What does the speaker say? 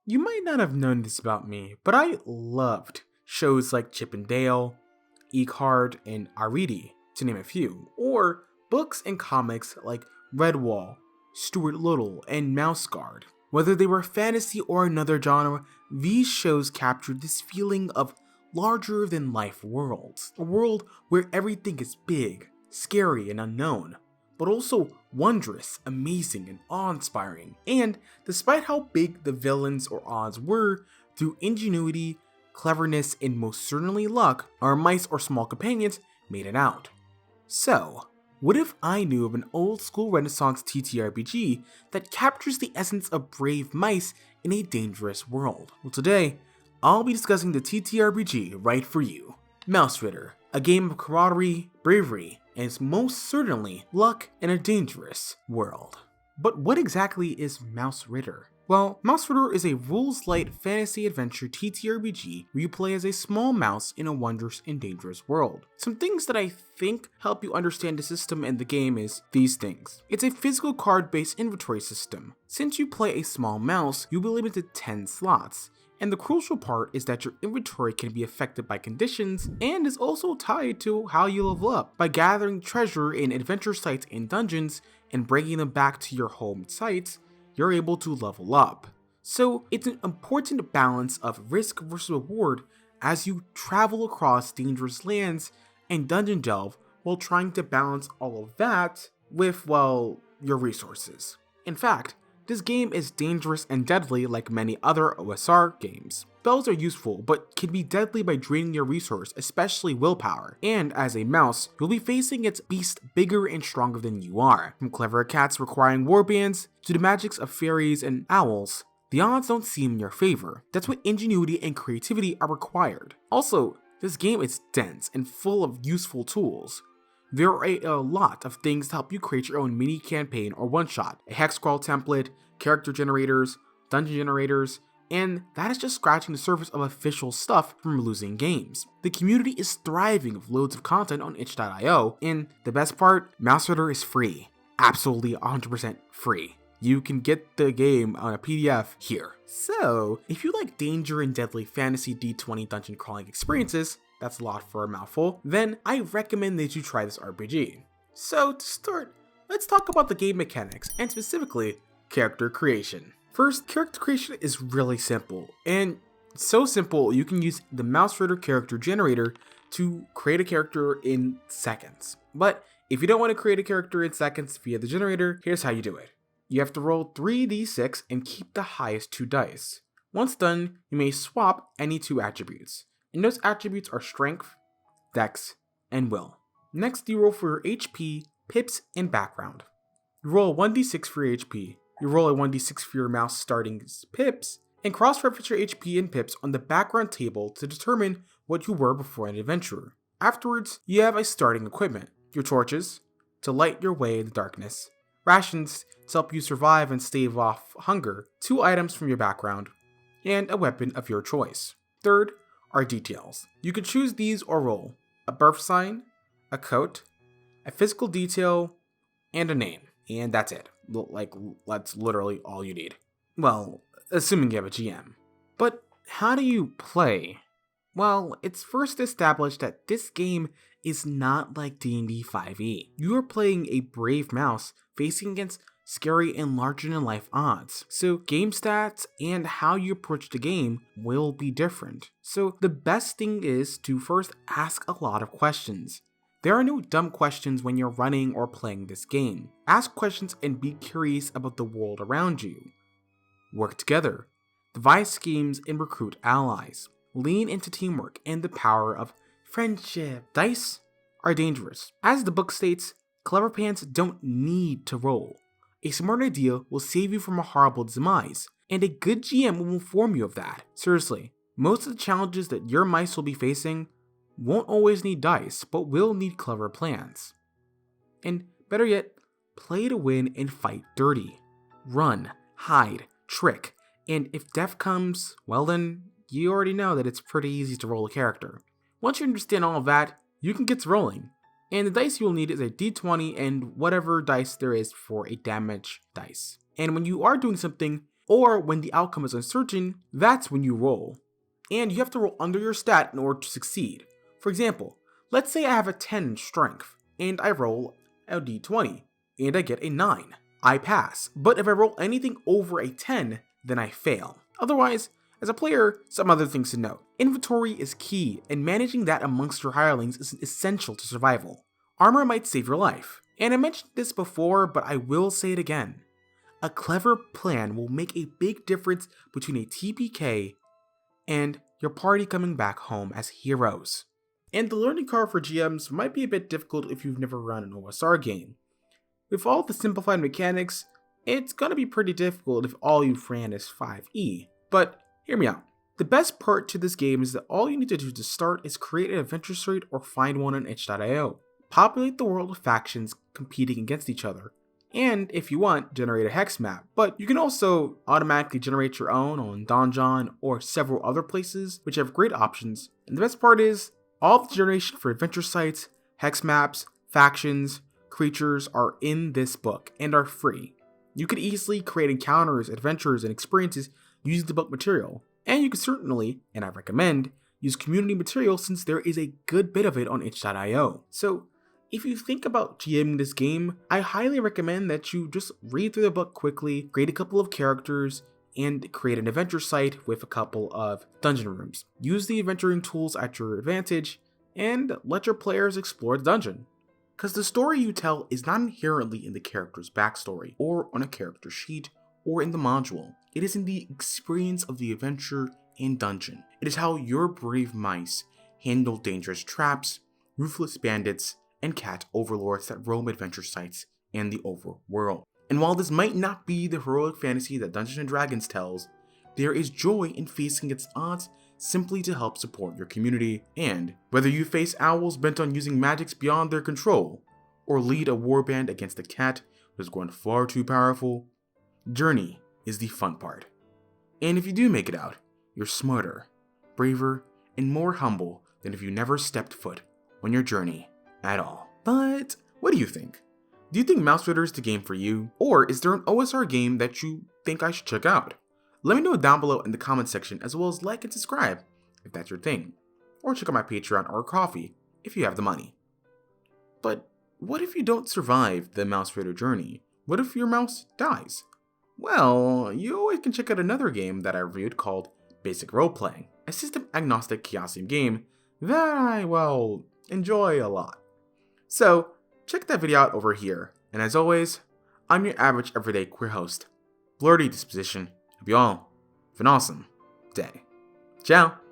You might not have known this about me, but I loved shows like Chip and Dale, E-Card, and Aridi, to name a few, or books and comics like Redwall, Stuart Little, and Mouse Guard. Whether they were fantasy or another genre, these shows captured this feeling of larger than life worlds. A world where everything is big, scary, and unknown, but also wondrous, amazing, and awe-inspiring. And despite how big the villains or odds were, through ingenuity, cleverness, and most certainly luck, our mice or small companions made it out. So, what if I knew of an old school Renaissance TTRPG that captures the essence of brave mice in a dangerous world? Well, today, I'll be discussing the TTRPG right for you, Mausritter, a game of camaraderie, bravery, and most certainly luck in a dangerous world. But what exactly is Mausritter? Well, Mausritter is a rules-light fantasy adventure TTRPG where you play as a small mouse in a wondrous and dangerous world. Some things that I think help you understand the system and the game is these things. It's a physical card-based inventory system. Since you play a small mouse, you'll be limited to 10 slots. And the crucial part is that your inventory can be affected by conditions and is also tied to how you level up. By gathering treasure in adventure sites and dungeons and bringing them back to your home sites, you're able to level up. So it's an important balance of risk versus reward as you travel across dangerous lands and dungeon delve while trying to balance all of that with, well, your resources. In fact, this game is dangerous and deadly like many other OSR games. Spells are useful, but can be deadly by draining your resource, especially willpower. And as a mouse, you'll be facing its beast bigger and stronger than you are. From clever cats requiring warbands, to the magics of fairies and owls, the odds don't seem in your favor. That's why ingenuity and creativity are required. Also, this game is dense and full of useful tools. There are a lot of things to help you create your own mini campaign or one-shot, a hex crawl template, character generators, dungeon generators, and that is just scratching the surface of official stuff from losing games. The community is thriving with loads of content on itch.io, and the best part, Mausritter is free. Absolutely 100% free. You can get the game on a PDF here. So, if you like danger and deadly fantasy D20 dungeon crawling experiences, that's a lot for a mouthful, then I recommend that you try this RPG. So to start, let's talk about the game mechanics, and specifically, character creation. First, character creation is really simple, and so simple you can use the Mausritter character generator to create a character in seconds. But if you don't want to create a character in seconds via the generator, here's how you do it. You have to roll 3d6 and keep the highest 2 dice. Once done, you may swap any 2 attributes. And those attributes are Strength, Dex, and Will. Next, you roll for your HP, pips, and background. You roll a 1d6 for your HP, you roll a 1d6 for your mouse starting pips, and cross-reference your HP and pips on the background table to determine what you were before an adventurer. Afterwards, you have a starting equipment, your torches, to light your way in the darkness, rations to help you survive and stave off hunger, 2 items from your background, and a weapon of your choice. Third, are details. You can choose these or roll a birth sign, a coat, a physical detail, and a name. And that's it. That's literally all you need. Well, assuming you have a GM. But how do you play? Well, it's first established that this game is not like D&D 5e. You are playing a brave mouse facing against scary and larger-than-life odds. So game stats and how you approach the game will be different. So the best thing is to first ask a lot of questions. There are no dumb questions when you're running or playing this game. Ask questions and be curious about the world around you. Work together. Devise schemes and recruit allies. Lean into teamwork and the power of friendship. Dice are dangerous. As the book states, clever pants don't need to roll. A smart idea will save you from a horrible demise, and a good GM will inform you of that. Seriously, most of the challenges that your mice will be facing won't always need dice, but will need clever plans. And better yet, play to win and fight dirty. Run, hide, trick, and if death comes, well then, you already know that it's pretty easy to roll a character. Once you understand all of that, you can get to rolling. And the dice you will need is a d20 and whatever dice there is for a damage dice. And when you are doing something, or when the outcome is uncertain, that's when you roll. And you have to roll under your stat in order to succeed. For example, let's say I have a 10 in strength, and I roll a d20, and I get a 9. I pass, but if I roll anything over a 10, then I fail. Otherwise, as a player, some other things to note. Inventory is key, and managing that amongst your hirelings is essential to survival. Armor might save your life, and I mentioned this before, but I will say it again. A clever plan will make a big difference between a TPK and your party coming back home as heroes. And the learning curve for GMs might be a bit difficult if you've never run an OSR game. With all the simplified mechanics, it's gonna be pretty difficult if all you've ran is 5e. But hear me out. The best part to this game is that all you need to do to start is create an adventure suite or find one on itch.io. Populate the world with factions competing against each other. And if you want, generate a hex map. But you can also automatically generate your own on Donjon or several other places, which have great options. And the best part is, all the generation for adventure sites, hex maps, factions, creatures are in this book and are free. You could easily create encounters, adventures, and experiences using the book material. And you can certainly, and I recommend, use community material since there is a good bit of it on itch.io. So if you think about GMing this game, I highly recommend that you just read through the book quickly, create a couple of characters, and create an adventure site with a couple of dungeon rooms. Use the adventuring tools at your advantage, and let your players explore the dungeon. Because the story you tell is not inherently in the character's backstory, or on a character sheet, or in the module. It is in the experience of the adventure and dungeon. It is how your brave mice handle dangerous traps, ruthless bandits, and cat overlords that roam adventure sites and the overworld. And while this might not be the heroic fantasy that Dungeons & Dragons tells, there is joy in facing its odds simply to help support your community. And whether you face owls bent on using magics beyond their control, or lead a warband against a cat who has grown far too powerful, journey is the fun part. And if you do make it out, you're smarter, braver, and more humble than if you never stepped foot on your journey at all. But what do you think? Do you think Mausritter is the game for you? Or is there an OSR game that you think I should check out? Let me know down below in the comment section, as well as like and subscribe if that's your thing. Or check out my Patreon or Coffee if you have the money. But what if you don't survive the Mausritter journey? What if your mouse dies? Well, you always can check out another game that I reviewed called Basic Roleplaying, a system-agnostic Chaosium game that I, enjoy a lot. So, check that video out over here, and as always, I'm your average everyday queer host, Blurty Disposition. Hope you all have an awesome day. Ciao!